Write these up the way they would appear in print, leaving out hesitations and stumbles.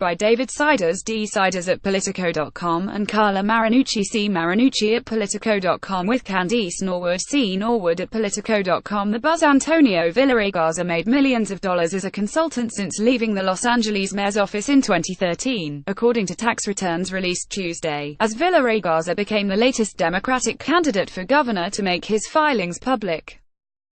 By David Siders, D. Siders at Politico.com, and Carla Marinucci, C. Marinucci at Politico.com, with Candice Norwood, C. Norwood at Politico.com. The Buzz. Antonio Villaraigosa made millions of dollars as a consultant since leaving the Los Angeles mayor's office in 2013, according to tax returns released Tuesday, as Villaraigosa became the latest Democratic candidate for governor to make his filings public.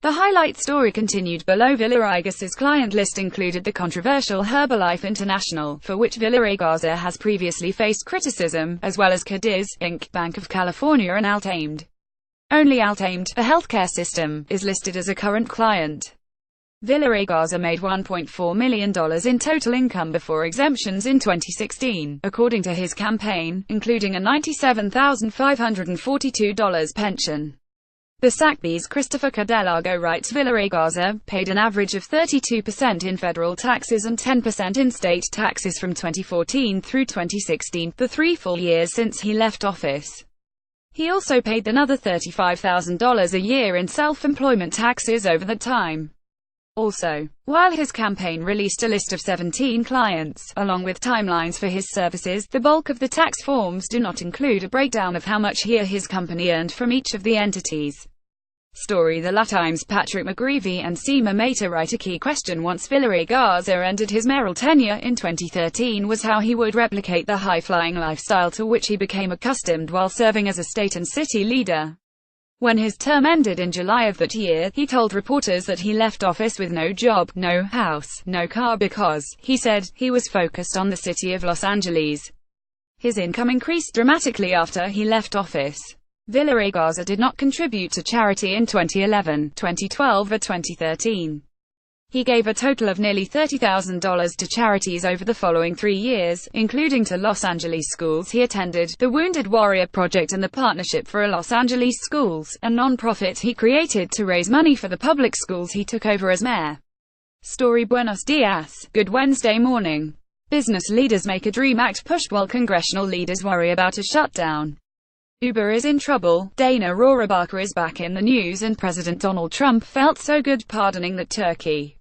The highlight story continued below. Villaraigosa's client list included the controversial Herbalife International, for which Villaraigosa has previously faced criticism, as well as Cadiz, Inc., Bank of California and Altamed. Only Altamed, a healthcare system, is listed as a current client. Villaraigosa made $1.4 million in total income before exemptions in 2016, according to his campaign, including a $97,542 pension. The SACB's Christopher Cadelago writes Villaraigosa paid an average of 32% in federal taxes and 10% in state taxes from 2014 through 2016, the 3 full years since he left office. He also paid another $35,000 a year in self-employment taxes over that time. Also, while his campaign released a list of 17 clients, along with timelines for his services, the bulk of the tax forms do not include a breakdown of how much he or his company earned from each of the entities. Story. The La Times' Patrick McGreevy and Seema Mehta write a key question once Villaraigosa ended his mayoral tenure in 2013 was how he would replicate the high-flying lifestyle to which he became accustomed while serving as a state and city leader. When his term ended in July of that year, he told reporters that he left office with no job, no house, no car because, he said, he was focused on the city of Los Angeles. His income increased dramatically after he left office. Villaraigosa did not contribute to charity in 2011, 2012 or 2013. He gave a total of nearly $30,000 to charities over the following 3 years, including to Los Angeles schools he attended, the Wounded Warrior Project and the Partnership for Los Angeles Schools, a non-profit he created to raise money for the public schools he took over as mayor. Story. Buenos dias. Good Wednesday morning. Business leaders make a DREAM Act push while congressional leaders worry about a shutdown. Uber is in trouble, Dana Rohrabacher is back in the news, and President Donald Trump felt so good pardoning that Turkey.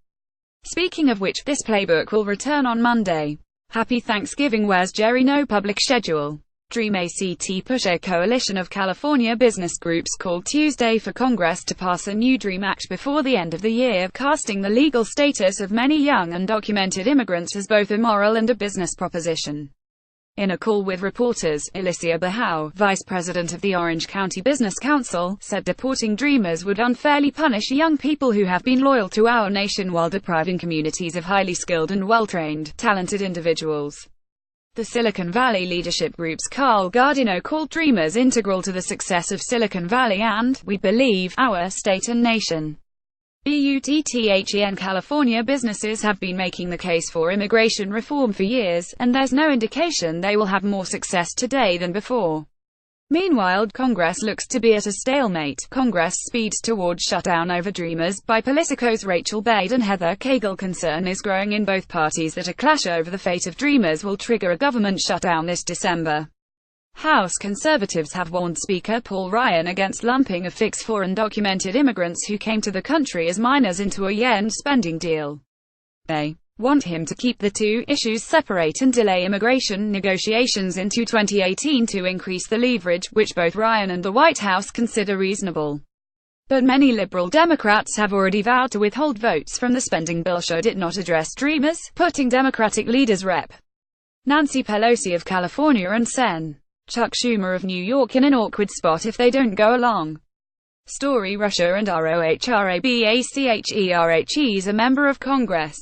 Speaking of which, this playbook will return on Monday. Happy Thanksgiving. Where's Jerry? No public schedule. DREAM ACT push. A coalition of California business groups called Tuesday for Congress to pass a new DREAM Act before the end of the year, casting the legal status of many young undocumented immigrants as both immoral and a business proposition. In a call with reporters, Alicia Bahau, vice president of the Orange County Business Council, said deporting Dreamers would unfairly punish young people who have been loyal to our nation while depriving communities of highly skilled and well-trained, talented individuals. The Silicon Valley leadership group's Carl Gardino called Dreamers integral to the success of Silicon Valley and, we believe, our state and nation. BUTTHEN. California businesses have been making the case for immigration reform for years, and there's no indication they will have more success today than before. Meanwhile, Congress looks to be at a stalemate. Congress speeds toward shutdown over Dreamers. By Politico's Rachel Bade and Heather Cagle, concern is growing in both parties that a clash over the fate of Dreamers will trigger a government shutdown this December. House conservatives have warned Speaker Paul Ryan against lumping a fix for undocumented immigrants who came to the country as minors into a yen spending deal. They want him to keep the two issues separate and delay immigration negotiations into 2018 to increase the leverage, which both Ryan and the White House consider reasonable. But many liberal Democrats have already vowed to withhold votes from the spending bill should it not address Dreamers, putting Democratic leaders Rep. Nancy Pelosi of California and Sen. Chuck Schumer of New York in an awkward spot if they don't go along. Story. Russia and Rohrabacher is a member of Congress.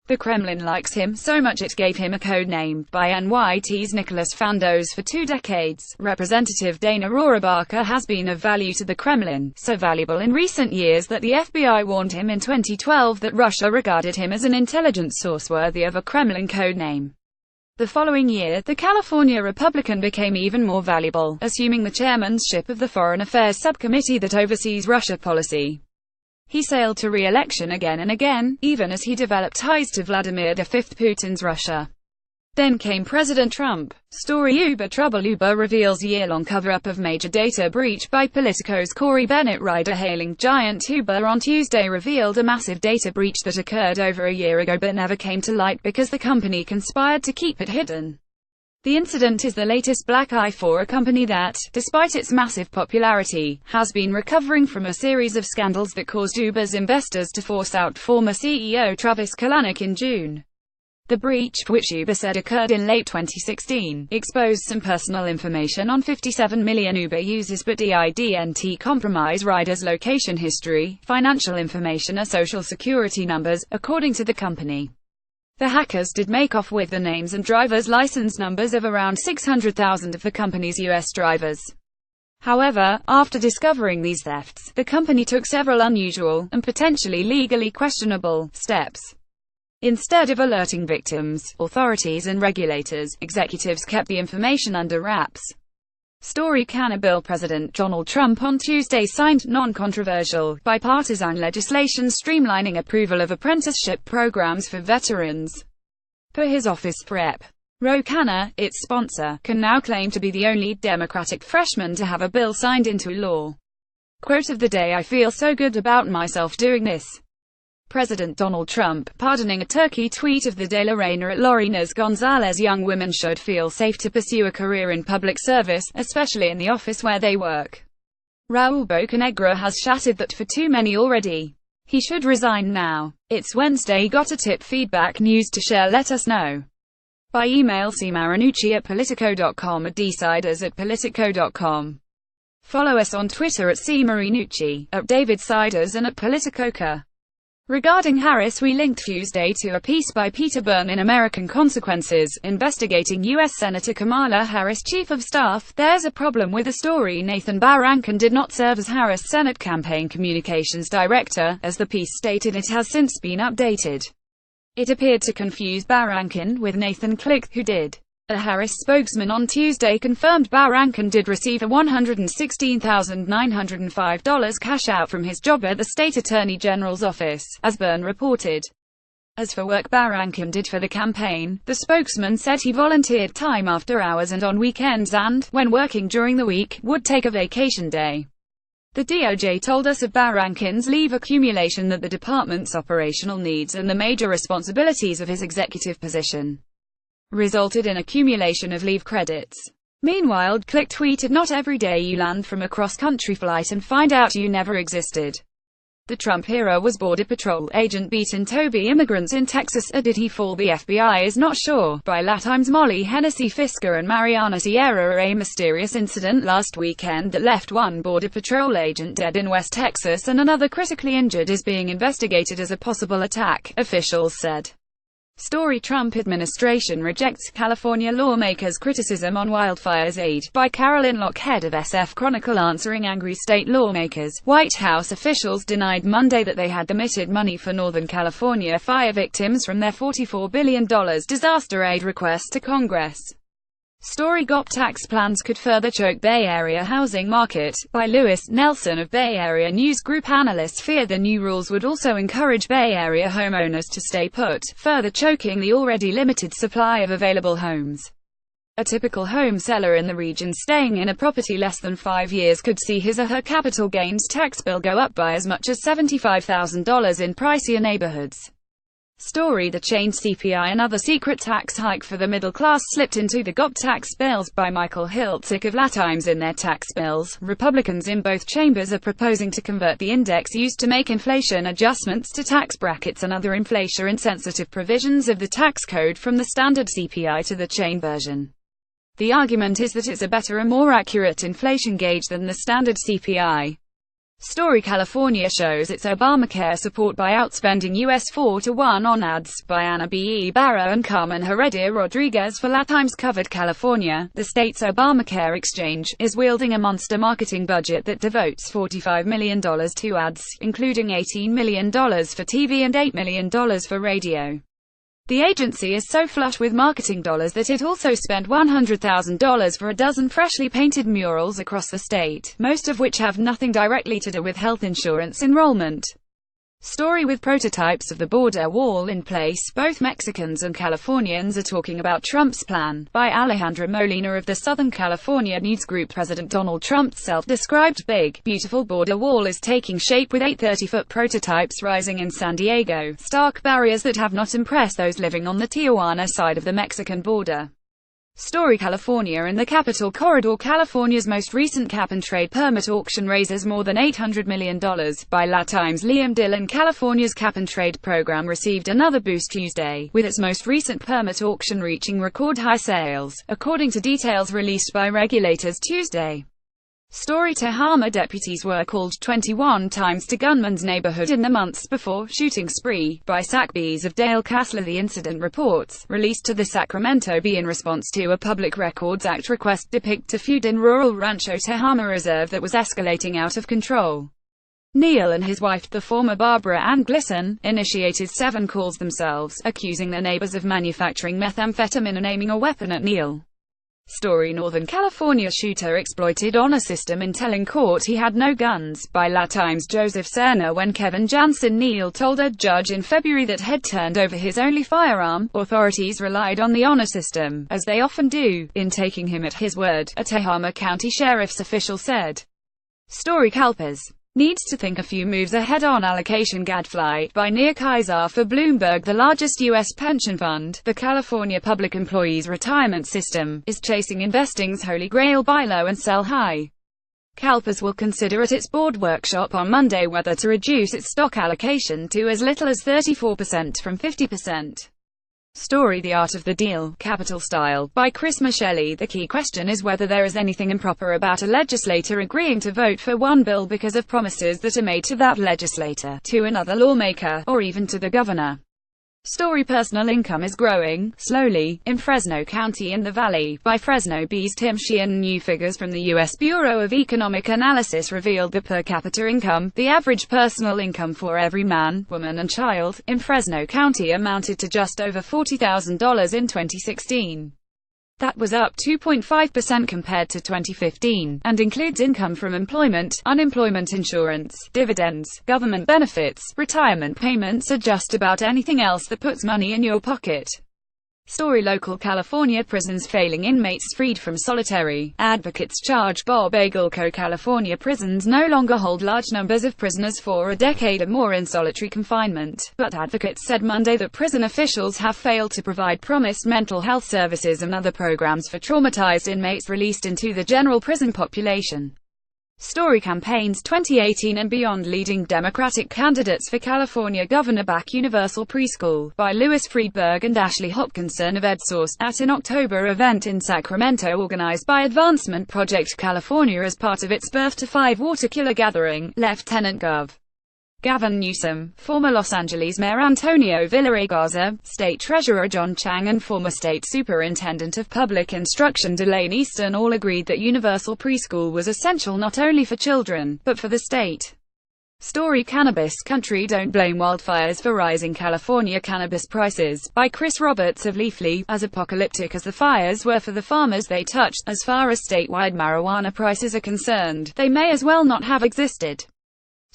The Kremlin likes him so much it gave him a code name by NYT's Nicholas Fandos for 2 decades. Representative Dana Rohrabacher has been of value to the Kremlin, so valuable in recent years that the FBI warned him in 2012 that Russia regarded him as an intelligence source worthy of a Kremlin code name. The following year, the California Republican became even more valuable, assuming the chairmanship of the Foreign Affairs Subcommittee that oversees Russia policy. He sailed to re-election again and again, even as he developed ties to Vladimir V. Putin's Russia. Then came President Trump. Story Uber trouble. Uber reveals year-long cover-up of major data breach by Politico's Corey Bennett. Ride-hailing giant Uber on Tuesday revealed a massive data breach that occurred over a year ago but never came to light because the company conspired to keep it hidden. The incident is the latest black eye for a company that, despite its massive popularity, has been recovering from a series of scandals that caused Uber's investors to force out former CEO Travis Kalanick in June. The breach, which Uber said occurred in late 2016, exposed some personal information on 57 million Uber users but didn't compromise riders' location history, financial information or social security numbers, according to the company. The hackers did make off with the names and driver's license numbers of around 600,000 of the company's U.S. drivers. However, after discovering these thefts, the company took several unusual, and potentially legally questionable, steps. Instead of alerting victims, authorities and regulators, executives kept the information under wraps. Story Can a bill President Donald Trump on Tuesday signed non-controversial, bipartisan legislation streamlining approval of apprenticeship programs for veterans. Per his office prep. Ro Khanna, its sponsor, can now claim to be the only Democratic freshman to have a bill signed into law. Quote of the day: "I feel so good about myself doing this." President Donald Trump, pardoning a Turkey tweet of the day. Lorena at Lorena Gonzalez: "Young women should feel safe to pursue a career in public service, especially in the office where they work." Raul Bocanegra has shattered that for too many already. He should resign now. It's Wednesday. Got a tip? Feedback, news to share? Let us know by email. C. Marinucci at Politico.com, at dsiders@Politico.com. Follow us on Twitter at C. Marinucci, at David Siders and at Politicoca. Regarding Harris, we linked Tuesday to a piece by Peter Byrne in American Consequences, investigating U.S. Senator Kamala Harris' chief of staff. There's a problem with the story. Nathan Barrankin did not serve as Harris' Senate campaign communications director. As the piece stated, it has since been updated. It appeared to confuse Barrankin with Nathan Click, who did. A Harris spokesman on Tuesday confirmed Barrankin did receive a $116,905 cash out from his job at the state attorney general's office, as Byrne reported. As for work Barrankin did for the campaign, the spokesman said he volunteered time after hours and on weekends and, when working during the week, would take a vacation day. The DOJ told us of Barrankin's leave accumulation that the department's operational needs and the major responsibilities of his executive position resulted in accumulation of leave credits. Meanwhile, Click tweeted, "Not every day you land from a cross-country flight and find out you never existed." The Trump era was Border Patrol agent beaten Toby immigrants in Texas. Did he fall? The FBI is not sure. By La Times. Molly Hennessy Fisker and Mariana Sierra. A mysterious incident last weekend that left one Border Patrol agent dead in West Texas and another critically injured is being investigated as a possible attack, officials said. Story Trump administration rejects California lawmakers' criticism on wildfires aid, by Carolyn Locke, head of SF Chronicle. Answering angry state lawmakers, White House officials denied Monday that they had omitted money for Northern California fire victims from their $44 billion disaster aid request to Congress. Story GOP tax plans could further choke Bay Area housing market, by Lewis Nelson of Bay Area News Group. Analysts fear the new rules would also encourage Bay Area homeowners to stay put, further choking the already limited supply of available homes. A typical home seller in the region staying in a property less than 5 years could see his or her capital gains tax bill go up by as much as $75,000 in pricier neighborhoods. Story The changed CPI and other secret tax hike for the middle class slipped into the GOP tax bills, by Michael Hiltzik of La Times. In their tax bills, Republicans in both chambers are proposing to convert the index used to make inflation adjustments to tax brackets and other inflation-insensitive provisions of the tax code from the standard CPI to the chain version. The argument is that it's a better and more accurate inflation gauge than the standard CPI. Story California shows its Obamacare support by outspending US 4-to-1 on ads, by Anna B. Barra and Carmen Heredia Rodriguez for La Times. Covered California, the state's Obamacare exchange, is wielding a monster marketing budget that devotes $45 million to ads, including $18 million for TV and $8 million for radio. The agency is so flush with marketing dollars that it also spent $100,000 for a dozen freshly painted murals across the state, most of which have nothing directly to do with health insurance enrollment. Story with prototypes of the border wall in place. Both Mexicans and Californians are talking about Trump's plan. By Alejandra Molina of the Southern California News Group. President Donald Trump's self-described big, beautiful border wall is taking shape with 8 30-foot prototypes rising in San Diego. Stark barriers that have not impressed those living on the Tijuana side of the Mexican border. Story. California and the Capital Corridor. California's most recent cap-and-trade permit auction raises more than $800 million. By La Times. Liam Dillon. California's cap-and-trade program received another boost Tuesday, with its most recent permit auction reaching record-high sales, according to details released by regulators Tuesday. Story. Tehama deputies were called 21 times to gunman's neighborhood in the months before shooting spree. By Sackbees of Dale Casler. The incident reports, released to the Sacramento Bee in response to a Public Records Act request, depict a feud in rural Rancho Tehama Reserve that was escalating out of control. Neil and his wife, the former Barbara Ann Glisson, initiated 7 calls themselves, accusing their neighbors of manufacturing methamphetamine and aiming a weapon at Neil. Story. Northern California shooter exploited honor system in telling court he had no guns. By La Times. Joseph Cerna. When Kevin Jansen Neal told a judge in February that he'd turned over his only firearm, authorities relied on the honor system, as they often do, in taking him at his word, a Tehama County Sheriff's official said. Story. CalPERS needs to think a few moves ahead on allocation gadfly. By Nir Kaiser. For Bloomberg. The largest U.S. pension fund, the California Public Employees Retirement System, is chasing investing's holy grail: buy low and sell high. CalPERS will consider at its board workshop on Monday whether to reduce its stock allocation to as little as 34% from 50%. Story. The Art of the Deal. Capital Style. By Chris Michelli. The key question is whether there is anything improper about a legislator agreeing to vote for one bill because of promises that are made to that legislator, to another lawmaker, or even to the governor. Story. Personal income is growing, slowly, in Fresno County in the Valley. By Fresno Bee's Tim Sheehan. New figures from the U.S. Bureau of Economic Analysis revealed that per capita income, the average personal income for every man, woman and child, in Fresno County amounted to just over $40,000 in 2016. That was up 2.5% compared to 2015, and includes income from employment, unemployment insurance, dividends, government benefits, retirement payments, or just about anything else that puts money in your pocket. Story. Local California prisons failing inmates freed from solitary. Advocates charge Bob Agelco. California prisons no longer hold large numbers of prisoners for a decade or more in solitary confinement, but advocates said Monday that prison officials have failed to provide promised mental health services and other programs for traumatized inmates released into the general prison population. Story. Campaigns 2018 and beyond. Leading Democratic candidates for California governor back universal preschool. By Louis Friedberg and Ashley Hopkinson of EdSource. At an October event in Sacramento organized by Advancement Project California as part of its Birth to 5 water cooler gathering, Lieutenant Gov. Gavin Newsom, former Los Angeles Mayor Antonio Villaraigosa, State Treasurer John Chang and former State Superintendent of Public Instruction Delane Easton all agreed that universal preschool was essential not only for children, but for the state. Story. Cannabis Country. Don't blame wildfires for rising California cannabis prices. By Chris Roberts of Leafly. As apocalyptic as the fires were for the farmers they touched, as far as statewide marijuana prices are concerned, they may as well not have existed.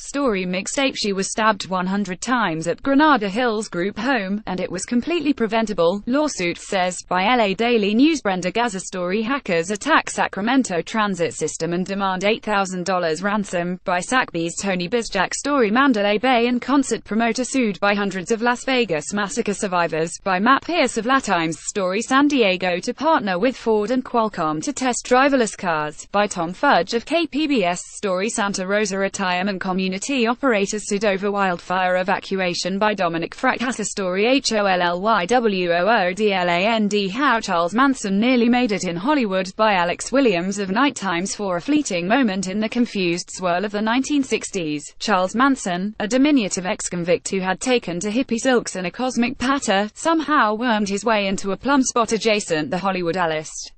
Story. Mixtape. She was stabbed 100 times at Granada Hills group home, and it was completely preventable, lawsuit says. By LA Daily News. Brenda Gaza. Story. Hackers attack Sacramento transit system and demand $8,000 ransom. By Sackbees. Tony Bizjack. Story. Mandalay Bay and concert promoter sued by hundreds of Las Vegas massacre survivors. By Matt Pierce of La Times. Story. San Diego to partner with Ford and Qualcomm to test driverless cars. By Tom Fudge of KPBS. Story. Santa Rosa Retirement Community operators sued over wildfire evacuation. By Dominic Fracassa. Story. HOLLYWOODLAND. How Charles Manson nearly made it in Hollywood. By Alex Williams of Night Times. For a fleeting moment in the confused swirl of the 1960s, Charles Manson, a diminutive ex-convict who had taken to hippie silks and a cosmic patter, somehow wormed his way into a plum spot adjacent the Hollywood Alice.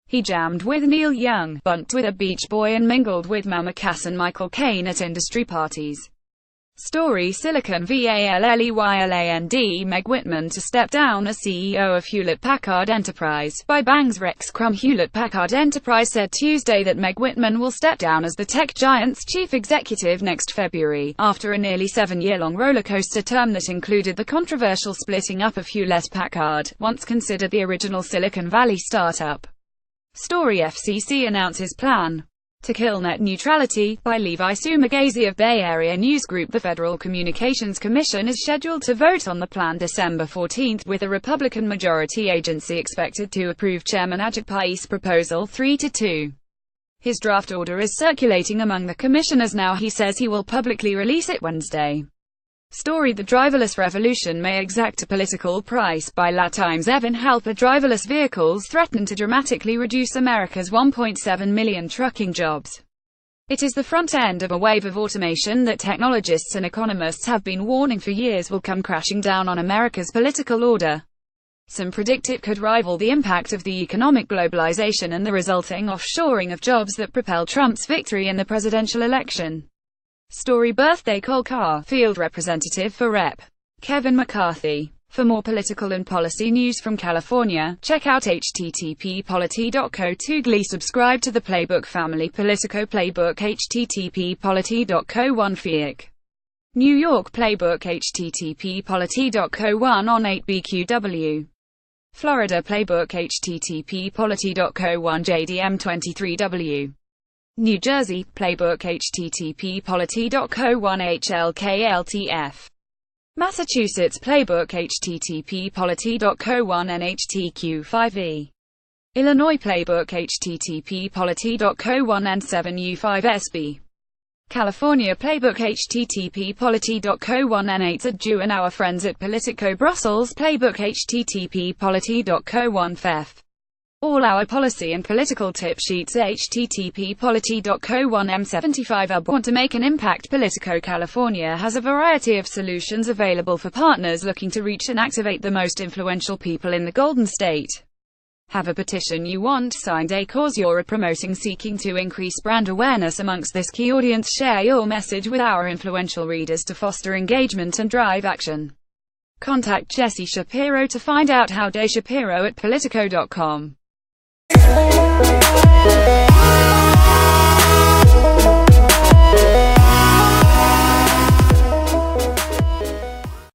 He jammed with Neil Young, bunked with a Beach Boy and mingled with Mel McCass and Michael Caine at industry parties. Story Silicon Valleyland Meg Whitman to step down as CEO of Hewlett-Packard Enterprise. By Bangs Rex Crumb. Hewlett-Packard Enterprise said Tuesday that Meg Whitman will step down as the tech giant's chief executive next February, after a nearly 7-year-long rollercoaster term that included the controversial splitting up of Hewlett-Packard, once considered the original Silicon Valley startup. Story FCC announces plan to kill net neutrality. By Levi Sumagazi of Bay Area News Group. The Federal Communications Commission is scheduled to vote on the plan December 14, with a Republican majority agency expected to approve Chairman Ajit Pai's proposal 3-2. His draft order is circulating among the commissioners now. He says he will publicly release it Wednesday. Story The driverless revolution may exact a political price. By La Times. Evan Halper. Driverless vehicles threaten to dramatically reduce America's 1.7 million trucking jobs. It is the front end of a wave of automation that technologists and economists have been warning for years will come crashing down on America's political order. Some predict it could rival the impact of the economic globalization and the resulting offshoring of jobs that propelled Trump's victory in the presidential election. Story Birthday Cole Carr, field representative for Rep. Kevin McCarthy. For more political and policy news from California, check out http://polity.co2. Subscribe to the Playbook family. Politico Playbook http://polity.co1. Fiac. New York Playbook http://polity.co1 on 8BQW. Florida Playbook http://polity.co1 JDM23W. New Jersey Playbook http://polity.co1 HLKLTF. Massachusetts Playbook http://polity.co1 NHTQ5E. Illinois Playbook http://polity.co1 N7U5SB. California Playbook http://polity.co1 N8ZJU. And our friends at Politico Brussels Playbook http://polity.co1 FEF. All our policy and political tip sheets http://polity.co1 M75. Want to make an impact? Politico California has a variety of solutions available for partners looking to reach and activate the most influential people in the Golden State. Have a petition you want signed, a cause you're promoting, seeking to increase brand awareness amongst this key audience. Share your message with our influential readers to foster engagement and drive action. Contact Jesse Shapiro to find out how. Shapiro@politico.com.